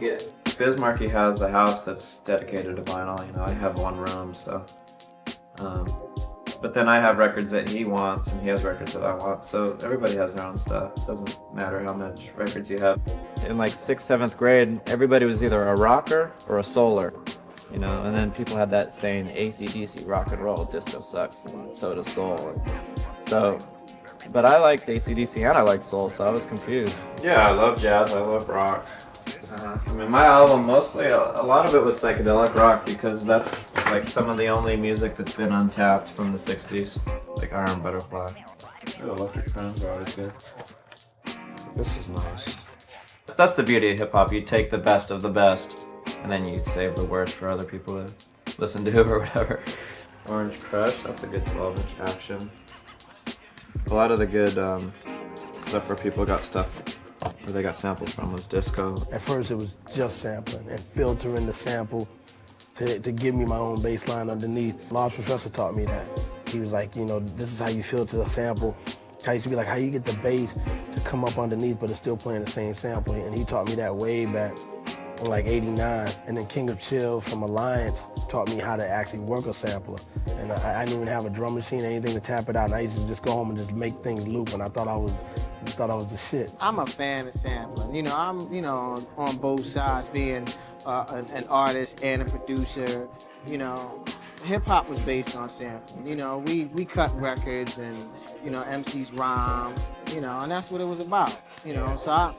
Yeah. Bismarcky has a house that's dedicated to vinyl. You know, I have one room, so. But then I have records that he wants, and he has records that I want. So everybody has their own stuff. It doesn't matter how much records you have. In like 6th, 7th grade, everybody was either a rocker or a souler. You know, and then people had that saying, AC/DC, rock and roll, disco sucks, and so does soul. So, but I liked AC/DC and I liked soul, so I was confused. Yeah, I love jazz, I love rock. I mean, my album mostly, a lot of it was psychedelic rock because that's like some of the only music that's been untapped from the 60s, like Iron Butterfly. The electric drums are always good. This is nice. That's the beauty of hip-hop, you take the best of the best, and then you save the worst for other people to listen to or whatever. Orange Crush, that's a good 12-inch action. A lot of the good stuff where people got stuff where they got samples from was disco. At first it was just sampling and filtering the sample to give me my own bass line underneath. Large Professor taught me that. He was like, you know, this is how you filter a sample. I used to be like, how you get the bass to come up underneath but it's still playing the same sample. And he taught me that way back in like '89. And then King of Chill from Alliance taught me how to actually work a sampler. And I didn't even have a drum machine or anything to tap it out. And I used to just go home and just make things loop, and I thought I was the shit. I'm a fan of sampling. You know, I'm on both sides, being an artist and a producer. You know, hip hop was based on sampling. You know, we cut records and MCs rhyme. You know, and that's what it was about. You know, so I'm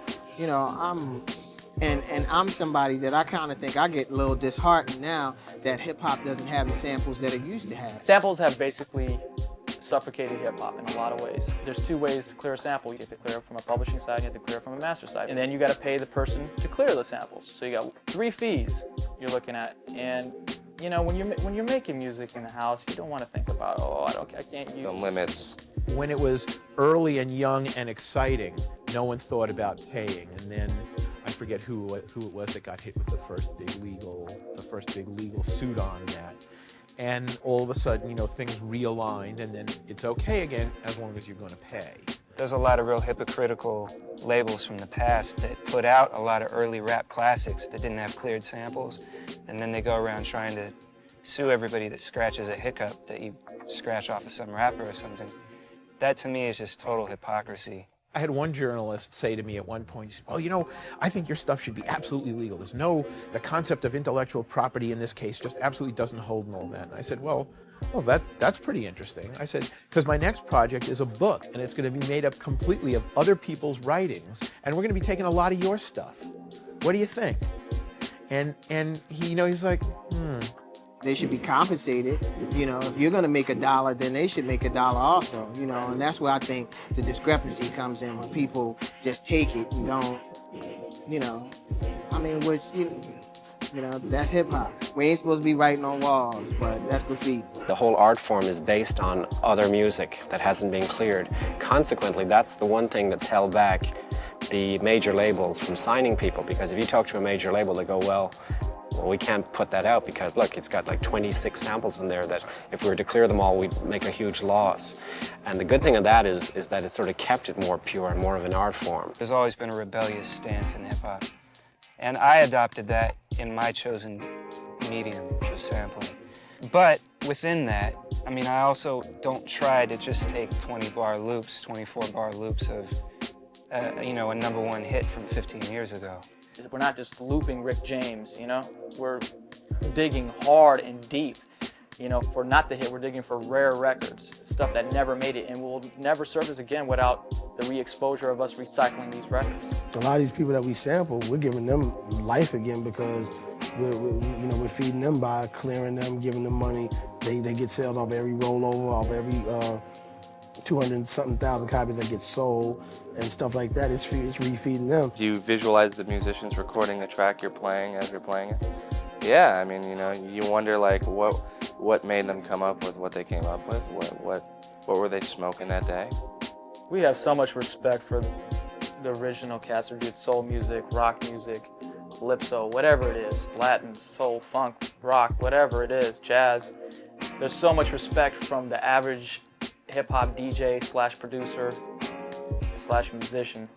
somebody that I kind of think I get a little disheartened now that hip hop doesn't have the samples that it used to have. Samples have basically suffocated hip hop in a lot of ways. There's two ways to clear a sample. You have to clear it from a publishing side, and you have to clear it from a master side. And then you got to pay the person to clear the samples. So you got 3 fees you're looking at. And you know, when you're making music in the house, you don't want to think about, oh, I can't use the limits. When it was early and young and exciting, no one thought about paying. And then I forget who it was that got hit with the first big legal suit on that. And all of a sudden, you know, things realigned, and then it's okay again as long as you're going to pay. There's a lot of real hypocritical labels from the past that put out a lot of early rap classics that didn't have cleared samples, and then they go around trying to sue everybody that scratches a hiccup that you scratch off of some rapper or something. That to me is just total hypocrisy. I had one journalist say to me at one point, he said, well, you know, I think your stuff should be absolutely legal. The concept of intellectual property in this case just absolutely doesn't hold and all that. And I said, well, that's pretty interesting. I said, because my next project is a book, and it's going to be made up completely of other people's writings, and we're going to be taking a lot of your stuff. What do you think? And he, you know, he's like, They should be compensated. You know, if you're gonna make $1, then they should make $1 also. You know, and that's where I think the discrepancy comes in, when people just take it and don't. You know, I mean, which you know, that's hip hop. We ain't supposed to be writing on walls, but that's graffiti. The whole art form is based on other music that hasn't been cleared. Consequently, that's the one thing that's held back the major labels from signing people, because if you talk to a major label, they go, well, we can't put that out because, look, it's got like 26 samples in there that if we were to clear them all, we'd make a huge loss. And the good thing of that is that it sort of kept it more pure and more of an art form. There's always been a rebellious stance in hip-hop, and I adopted that in my chosen medium, which was sampling. But within that, I mean, I also don't try to just take 20-bar loops, 24-bar loops of, you know, a #1 hit from 15 years ago. We're not just looping Rick James, you know? We're digging hard and deep. You know, for not the hit, we're digging for rare records, stuff that never made it and will never surface again without the re-exposure of us recycling these records. A lot of these people that we sample, we're giving them life again because we're feeding them by clearing them, giving them money. They get sales off every rollover, off every 200-something thousand copies that get sold and stuff like that. It's refeeding them. Do you visualize the musicians recording the track you're playing as you're playing it? Yeah, I mean, you know, you wonder like what made them come up with what they came up with. What were they smoking that day? We have so much respect for the original cast who did soul music, rock music, calypso, whatever it is, Latin, soul, funk, rock, whatever it is, jazz. There's so much respect from the average hip-hop DJ / producer / musician